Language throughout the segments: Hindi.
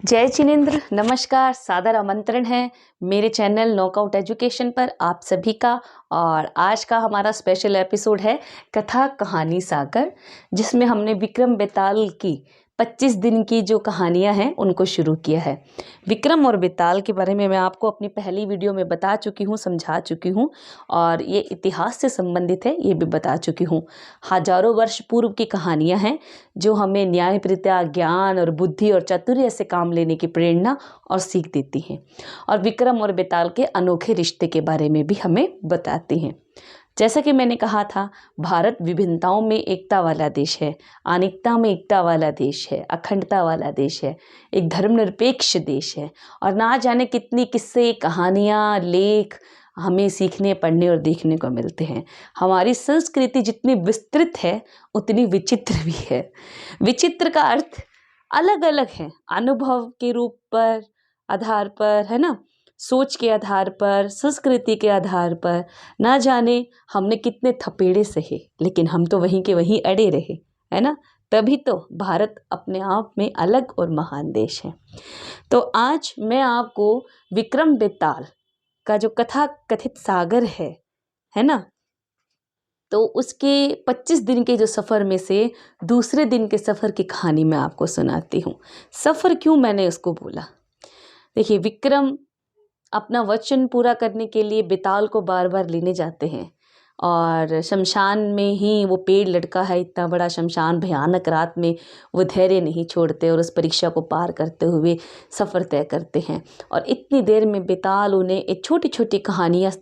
जय जिनेंद्र, नमस्कार, सादर आमंत्रण है मेरे चैनल नॉकआउट एजुकेशन पर आप सभी का। और आज का हमारा स्पेशल एपिसोड है कथा कहानी सागर, जिसमें हमने विक्रम बेताल की 25 दिन की जो कहानियां हैं उनको शुरू किया है। विक्रम और बेताल के बारे में मैं आपको अपनी पहली वीडियो में बता चुकी हूँ, समझा चुकी हूँ, और ये इतिहास से संबंधित है ये भी बता चुकी हूँ। हजारों वर्ष पूर्व की कहानियां हैं जो हमें न्यायप्रियता, ज्ञान और बुद्धि और चातुर्य से काम लेने की प्रेरणा और सीख देती हैं, और विक्रम और बेताल के अनोखे रिश्ते के बारे में भी हमें बताती हैं। जैसा कि मैंने कहा था, भारत विभिन्नताओं में एकता वाला देश है, अनेकता में एकता वाला देश है, अखंडता वाला देश है, एक धर्मनिरपेक्ष देश है, और ना जाने कितनी किस्से, कहानियाँ, लेख हमें सीखने, पढ़ने और देखने को मिलते हैं। हमारी संस्कृति जितनी विस्तृत है उतनी विचित्र भी है। विचित्र का अर्थ अलग अलग है, अनुभव के रूप पर, आधार पर, है ना, सोच के आधार पर, संस्कृति के आधार पर। ना जाने हमने कितने थपेड़े सहे, लेकिन हम तो वहीं के वहीं अड़े रहे, है ना। तभी तो भारत अपने आप में अलग और महान देश है। तो आज मैं आपको विक्रम बेताल का जो कथा कथित सागर है ना, तो उसके 25 दिन के जो सफ़र में से दूसरे दिन के सफ़र की कहानी मैं आपको सुनाती हूँ। सफ़र क्यों मैंने उसको बोला, देखिए, विक्रम अपना वचन पूरा करने के लिए बेताल को बार बार लेने जाते हैं, और शमशान में ही वो पेड़ लटका है, इतना बड़ा शमशान, भयानक रात में वो धैर्य नहीं छोड़ते और उस परीक्षा को पार करते हुए सफ़र तय करते हैं। और इतनी देर में बेताल उन्हें एक छोटी छोटी कहानियाँ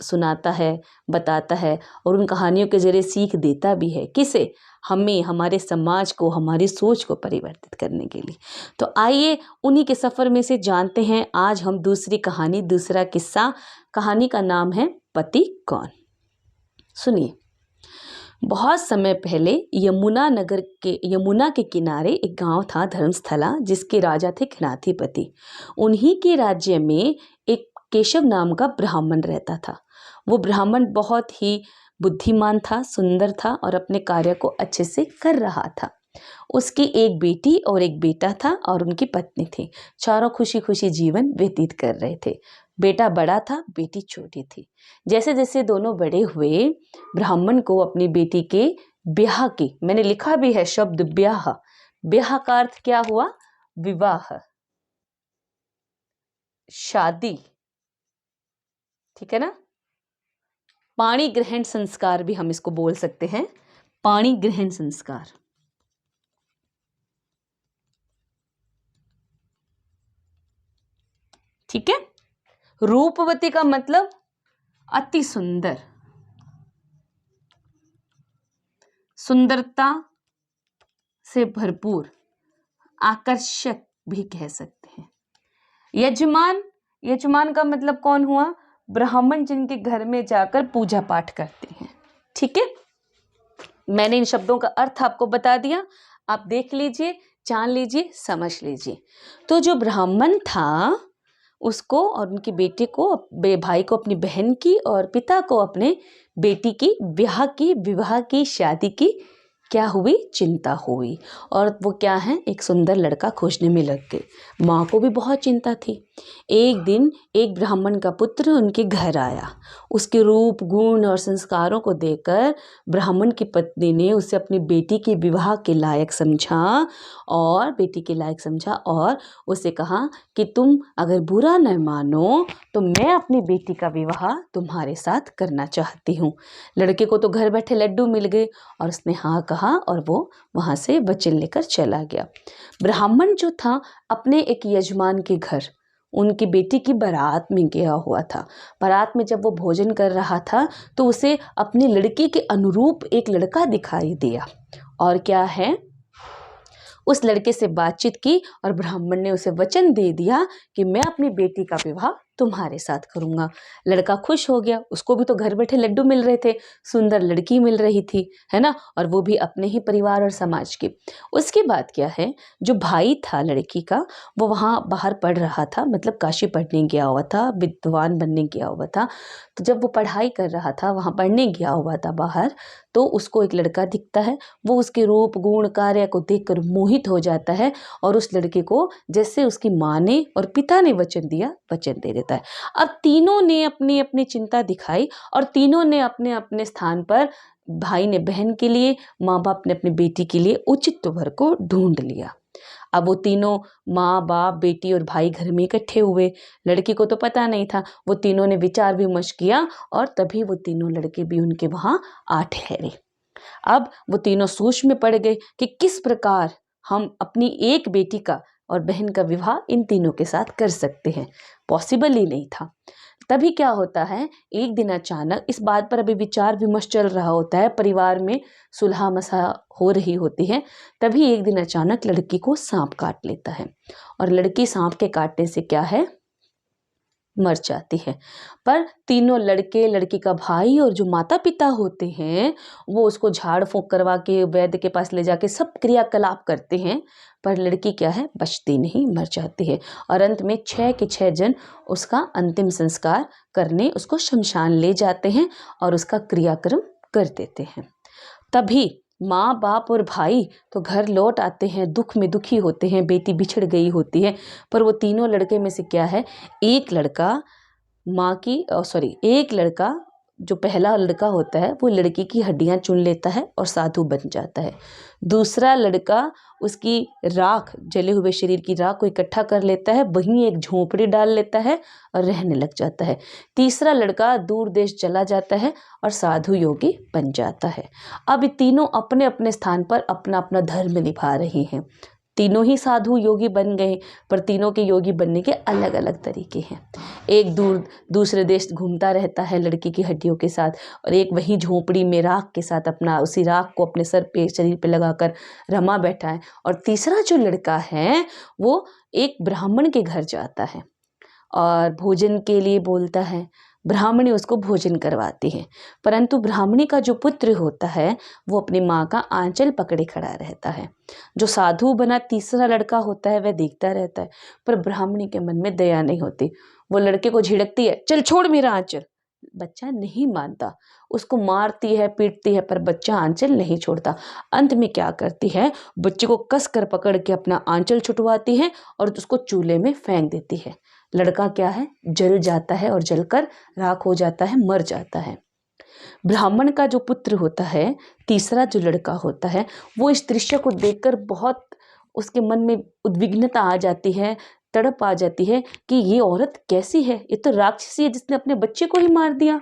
सुनाता है, बताता है, और उन कहानियों के जरिए सीख देता भी है। किसे? हमें, हमारे समाज को, हमारी सोच को परिवर्तित करने के लिए। तो आइए उन्हीं के सफ़र में से जानते हैं आज हम दूसरी कहानी, दूसरा किस्सा। कहानी का नाम है पति कौन। सुनिए। बहुत समय पहले यमुना के किनारे एक गांव था, धर्मस्थला, जिसके राजा थे घनाधिपति। उन्हीं के राज्य में एक केशव नाम का ब्राह्मण रहता था। वो ब्राह्मण बहुत ही बुद्धिमान था, सुंदर था, और अपने कार्य को अच्छे से कर रहा था। उसकी एक बेटी और एक बेटा था, और उनकी पत्नी थी। चारों खुशी खुशी जीवन व्यतीत कर रहे थे। बेटा बड़ा था, बेटी छोटी थी। जैसे जैसे दोनों बड़े हुए, ब्राह्मण को अपनी बेटी के ब्याह की, मैंने लिखा भी है शब्द ब्याह, ब्याह का अर्थ क्या हुआ? विवाह, शादी, ठीक है ना। पाणी ग्रहण संस्कार भी हम इसको बोल सकते हैं, पाणी ग्रहण संस्कार। ठीक है। रूपवती का मतलब अति सुंदर, सुंदरता से भरपूर, आकर्षक भी कह सकते हैं। यजमान, यजमान का मतलब कौन हुआ? ब्राह्मण जिनके घर में जाकर पूजा पाठ करते हैं। ठीक है, मैंने इन शब्दों का अर्थ आपको बता दिया, आप देख लीजिए, जान लीजिए, समझ लीजिए। तो जो ब्राह्मण था, उसको और उनके बेटे को, भाई को अपनी बहन की, और पिता को अपने बेटी की ब्याह की, विवाह की, शादी की क्या हुई? चिंता हुई। और वो क्या है, एक सुंदर लड़का खोजने में लग गए। माँ को भी बहुत चिंता थी। एक दिन एक ब्राह्मण का पुत्र उनके घर आया। उसके रूप, गुण और संस्कारों को देखकर ब्राह्मण की पत्नी ने उसे अपनी बेटी के विवाह के लायक समझा, और बेटी के लायक समझा, और उसे कहा कि तुम अगर बुरा न मानो तो मैं अपनी बेटी का विवाह तुम्हारे साथ करना चाहती हूँ। लड़के को तो घर बैठे लड्डू मिल गए, और उसने हाँ कहा, और वो वहाँ से वचन लेकर चला गया। ब्राह्मण जो था अपने एक यजमान के घर उनकी बेटी की बारात में गया हुआ था। बारात में जब वो भोजन कर रहा था तो उसे अपनी लड़की के अनुरूप एक लड़का दिखाई दिया, और क्या है, उस लड़के से बातचीत की, और ब्राह्मण ने उसे वचन दे दिया कि मैं अपनी बेटी का विवाह तुम्हारे साथ करूँगा। लड़का खुश हो गया, उसको भी तो घर बैठे लड्डू मिल रहे थे, सुंदर लड़की मिल रही थी, है ना, और वो भी अपने ही परिवार और समाज की। उसके बाद क्या है, जो भाई था लड़की का, वो वहाँ बाहर पढ़ रहा था, मतलब काशी पढ़ने गया हुआ था, विद्वान बनने गया हुआ था। तो जब वो पढ़ाई कर रहा था, वहाँ पढ़ने गया हुआ था बाहर, तो उसको एक लड़का दिखता है। वो उसके रूप गुण कार्य को देखकर मोहित हो जाता है और उस लड़के को जैसे उसकी माँ ने और पिता ने वचन दिया, वचन दे देता है। अब तीनों ने अपनी अपनी चिंता दिखाई और तीनों ने अपने अपने स्थान पर, भाई ने बहन के लिए, माँ बाप ने अपनी बेटी के लिए उचित वर को ढूंढ लिया। अब वो तीनों, माँ बाप बेटी और भाई घर में इकट्ठे हुए। लड़की को तो पता नहीं था। वो तीनों ने विचार विमर्श किया और तभी वो तीनों लड़के भी उनके वहाँ आ ठहरे। अब वो तीनों सोच में पड़ गए कि किस प्रकार हम अपनी एक बेटी का और बहन का विवाह इन तीनों के साथ कर सकते हैं। पॉसिबल ही नहीं था। तभी क्या होता है, एक दिन अचानक, इस बात पर अभी विचार विमर्श चल रहा होता है, परिवार में सुलह मसलह हो रही होती है। तभी एक दिन अचानक लड़की को सांप काट लेता है और लड़की सांप के काटने से क्या है, मर जाती है। पर तीनों लड़के, लड़की का भाई और जो माता पिता होते हैं, वो उसको झाड़ फूंक करवा के वैद्य के पास ले जाके सब क्रियाकलाप करते हैं, पर लड़की क्या है, बचती नहीं, मर जाती है। और अंत में 6 के 6 जन उसका अंतिम संस्कार करने उसको शमशान ले जाते हैं और उसका क्रियाक्रम कर देते हैं। तभी माँ बाप और भाई तो घर लौट आते हैं, दुख में दुखी होते हैं, बेटी बिछड़ गई होती है। पर वो तीनों लड़के में से क्या है, एक लड़का एक लड़का, जो पहला लड़का होता है, वो लड़की की हड्डियां चुन लेता है और साधु बन जाता है। दूसरा लड़का उसकी राख, जले हुए शरीर की राख को इकट्ठा कर लेता है, वहीं एक झोंपड़ी डाल लेता है और रहने लग जाता है। तीसरा लड़का दूर देश चला जाता है और साधु योगी बन जाता है। अब ये तीनों अपने अपने स्थान पर अपना अपना धर्म निभा रहे हैं। तीनों ही साधु योगी बन गए, पर तीनों के योगी बनने के अलग अलग तरीके हैं। एक दूसरे देश घूमता रहता है लड़की की हड्डियों के साथ, और एक वही झोपड़ी में राख के साथ अपना उसी राख को अपने सर पे, शरीर पे लगाकर रमा बैठा है। और तीसरा जो लड़का है, वो एक ब्राह्मण के घर जाता है और भोजन के लिए बोलता है। ब्राह्मणी उसको भोजन करवाती है, परंतु ब्राह्मणी का जो पुत्र होता है, वो अपनी माँ का आंचल पकड़े खड़ा रहता है। जो साधु बना तीसरा लड़का होता है, वह देखता रहता है, पर ब्राह्मणी के मन में दया नहीं होती। वो लड़के को झिड़कती है, चल छोड़ मेरा आंचल। बच्चा नहीं मानता, उसको मारती है, पीटती है, पर बच्चा आंचल नहीं छोड़ता। अंत में क्या करती है, बच्चे को कस कर पकड़ के अपना आंचल छुटवाती है और उसको चूल्हे में फेंक देती है। लड़का क्या है, जल जाता है और जलकर राख हो जाता है, मर जाता है। ब्राह्मण का जो पुत्र होता है, तीसरा जो लड़का होता है, वो इस दृश्य को देखकर बहुत, उसके मन में उद्विग्नता आ जाती है, तड़प आ जाती है कि ये औरत कैसी है, ये तो राक्षसी है जिसने अपने बच्चे को ही मार दिया।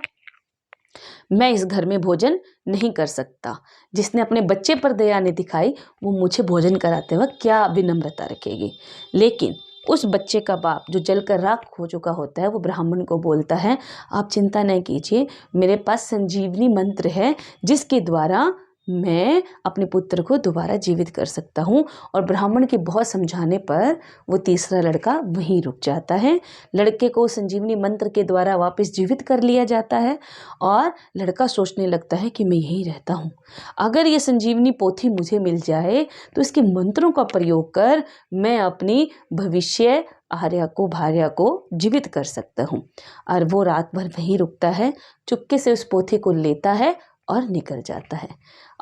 मैं इस घर में भोजन नहीं कर सकता। जिसने अपने बच्चे पर दया नहीं दिखाई, वो मुझे भोजन कराते वक्त क्या विनम्रता रखेगी। लेकिन उस बच्चे का बाप, जो जलकर राख हो चुका होता है, वो ब्राह्मण को बोलता है, आप चिंता नहीं कीजिए, मेरे पास संजीवनी मंत्र है, जिसके द्वारा मैं अपने पुत्र को दोबारा जीवित कर सकता हूँ। और ब्राह्मण के बहुत समझाने पर वो तीसरा लड़का वहीं रुक जाता है। लड़के को संजीवनी मंत्र के द्वारा वापस जीवित कर लिया जाता है और लड़का सोचने लगता है कि मैं यहीं रहता हूँ। अगर ये संजीवनी पोथी मुझे मिल जाए तो इसके मंत्रों का प्रयोग कर मैं अपनी भविष्य भार्या को जीवित कर सकता हूँ। और वो रात भर वहीं रुकता है, चुपके से उस पोथी को लेता है और निकल जाता है।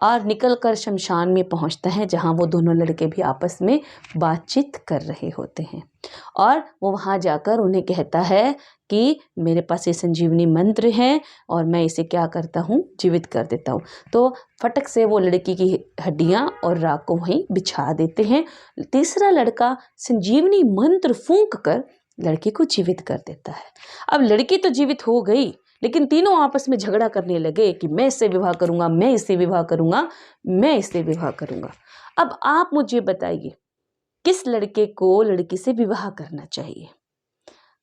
और निकल कर शमशान में पहुंचता है, जहां वो दोनों लड़के भी आपस में बातचीत कर रहे होते हैं। और वो वहां जाकर उन्हें कहता है कि मेरे पास ये संजीवनी मंत्र है और मैं इसे क्या करता हूँ, जीवित कर देता हूँ। तो फटक से वो लड़की की हड्डियाँ और राख को वहीं बिछा देते हैं। तीसरा लड़का संजीवनी मंत्र फूंक कर लड़की को जीवित कर देता है। अब लड़की तो जीवित हो गई, लेकिन तीनों आपस में झगड़ा करने लगे कि मैं इससे विवाह करूंगा, मैं इससे विवाह करूंगा, मैं इससे विवाह करूंगा। अब आप मुझे बताइए, किस लड़के को लड़की से विवाह करना चाहिए?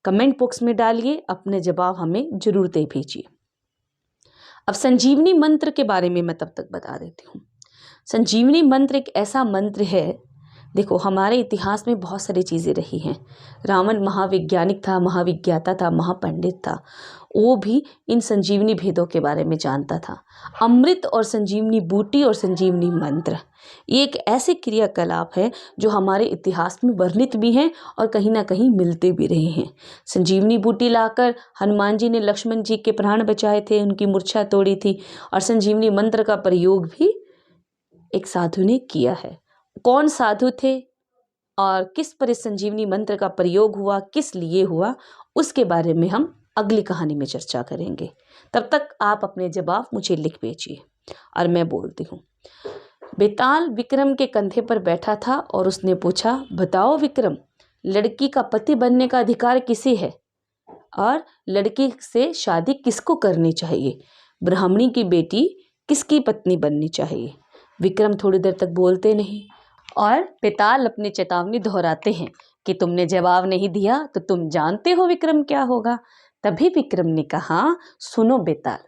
कमेंट बॉक्स में डालिए, अपने जवाब हमें जरूर दे भेजिए। अब संजीवनी मंत्र के बारे में मैं तब तक बता देती हूँ। संजीवनी मंत्र एक ऐसा मंत्र है देखो, हमारे इतिहास में बहुत सारी चीज़ें रही हैं। रावण महावैज्ञानिक था, महाविज्ञाता था, महापंडित था। वो भी इन संजीवनी भेदों के बारे में जानता था। अमृत और संजीवनी बूटी और संजीवनी मंत्र, ये एक ऐसे क्रियाकलाप है जो हमारे इतिहास में वर्णित भी हैं और कहीं ना कहीं मिलते भी रहे हैं। संजीवनी बूटी लाकर हनुमान जी ने लक्ष्मण जी के प्राण बचाए थे, उनकी मूर्छा तोड़ी थी। और संजीवनी मंत्र का प्रयोग भी एक साधु ने किया है। कौन साधु थे और किस पर इस संजीवनी मंत्र का प्रयोग हुआ, किस लिए हुआ, उसके बारे में हम अगली कहानी में चर्चा करेंगे। तब तक आप अपने जवाब मुझे लिख भेजिए और मैं बोलती हूँ। बेताल विक्रम के कंधे पर बैठा था और उसने पूछा, बताओ विक्रम, लड़की का पति बनने का अधिकार किसे है और लड़की से शादी किसको करनी चाहिए? ब्राह्मणी की बेटी किसकी पत्नी बननी चाहिए? विक्रम थोड़ी देर तक बोलते नहीं और बेताल अपनी चेतावनी दोहराते हैं कि तुमने जवाब नहीं दिया तो तुम जानते हो विक्रम क्या होगा। तभी विक्रम ने कहा, सुनो बेताल,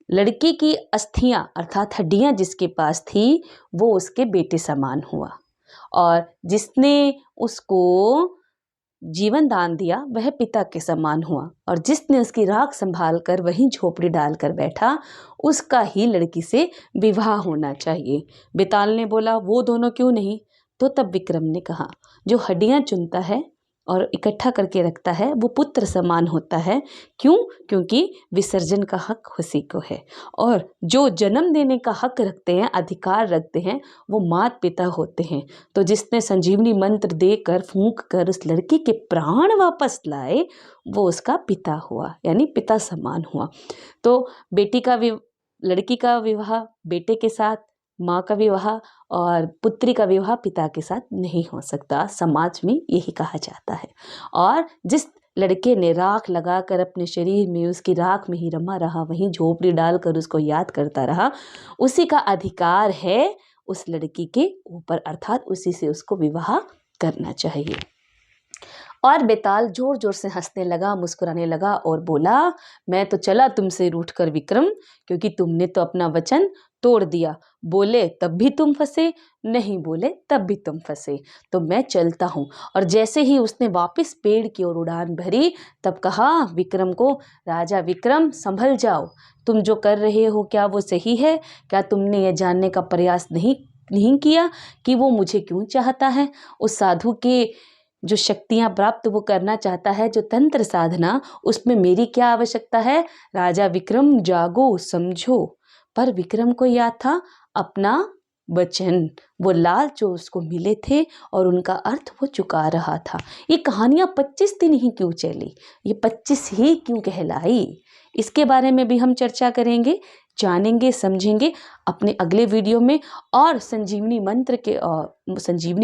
लड़की की अस्थियां अर्थात हड्डियां जिसके पास थी वो उसके बेटे समान हुआ और जिसने उसको जीवन दान दिया वह पिता के समान हुआ और जिसने उसकी राख संभाल कर वहीं झोपड़ी डालकर बैठा उसका ही लड़की से विवाह होना चाहिए। बेताल ने बोला, वो दोनों क्यों नहीं? तो तब विक्रम ने कहा, जो हड्डियां चुनता है और इकट्ठा करके रखता है वो पुत्र समान होता है। क्यों? क्योंकि विसर्जन का हक उसी को है और जो जन्म देने का हक रखते हैं, अधिकार रखते हैं, वो माता पिता होते हैं। तो जिसने संजीवनी मंत्र देकर फूंक कर उस लड़की के प्राण वापस लाए वो उसका पिता हुआ, यानी पिता समान हुआ। तो लड़की का विवाह बेटे के साथ, माँ का विवाह और पुत्री का विवाह पिता के साथ नहीं हो सकता। समाज में यही कहा जाता है। और जिस लड़के ने राख लगाकर अपने शरीर में उसकी राख में ही रमा रहा, वहीं झोपड़ी डालकर उसको याद करता रहा, उसी का अधिकार है उस लड़की के ऊपर, अर्थात उसी से उसको विवाह करना चाहिए। और बेताल जोर जोर से हंसने लगा, मुस्कुराने लगा और बोला, मैं तो चला तुमसे रूठकर विक्रम, क्योंकि तुमने तो अपना वचन तोड़ दिया। बोले तब भी तुम फंसे, नहीं बोले तब भी तुम फंसे, तो मैं चलता हूँ। और जैसे ही उसने वापस पेड़ की ओर उड़ान भरी तब कहा विक्रम को, राजा विक्रम संभल जाओ, तुम जो कर रहे हो क्या वो सही है? क्या तुमने यह जानने का प्रयास नहीं किया कि वो मुझे क्यों चाहता है? उस साधु के जो शक्तियां प्राप्त वो करना चाहता है, जो तंत्र साधना, उसमें मेरी क्या आवश्यकता है? राजा विक्रम जागो, समझो। पर विक्रम को याद था अपना वचन, वो लाल जो उसको मिले थे और उनका अर्थ वो चुका रहा था। ये कहानियां 25 दिन ही क्यों चली, ये 25 ही क्यों कहलाई, इसके बारे में भी हम चर्चा करेंगे, जानेंगे, समझेंगे अपने अगले वीडियो में। और संजीवनी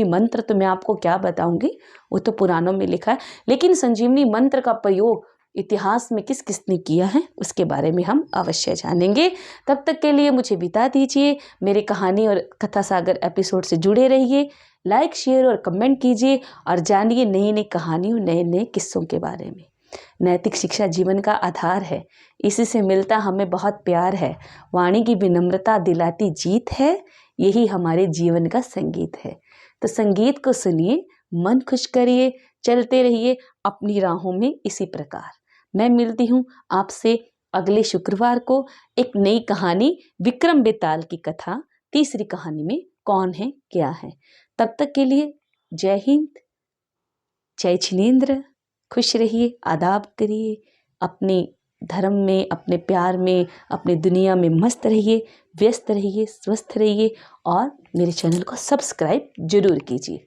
मंत्र तो मैं आपको क्या बताऊंगी, वो तो पुराणों में लिखा है, लेकिन संजीवनी मंत्र का प्रयोग इतिहास में किस किसने किया है उसके बारे में हम अवश्य जानेंगे। तब तक के लिए मुझे बिता दीजिए। मेरे कहानी और कथा सागर एपिसोड से जुड़े रहिए, लाइक, शेयर और कमेंट कीजिए और जानिए नई नई कहानियों, नए नए किस्सों के बारे में। नैतिक शिक्षा जीवन का आधार है, इसी से मिलता हमें बहुत प्यार है। वाणी की विनम्रता दिलाती जीत है, यही हमारे जीवन का संगीत है। तो संगीत को सुनिए, मन खुश करिए, चलते रहिए अपनी राहों में इसी प्रकार। मैं मिलती हूँ आपसे अगले शुक्रवार को एक नई कहानी, विक्रम बेताल की कथा, तीसरी कहानी में कौन है क्या है। तब तक के लिए जय हिंद, जय जिनेंद्र। खुश रहिए, आदाब करिए, अपने धर्म में, अपने प्यार में, अपने दुनिया में मस्त रहिए, व्यस्त रहिए, स्वस्थ रहिए और मेरे चैनल को सब्सक्राइब जरूर कीजिए।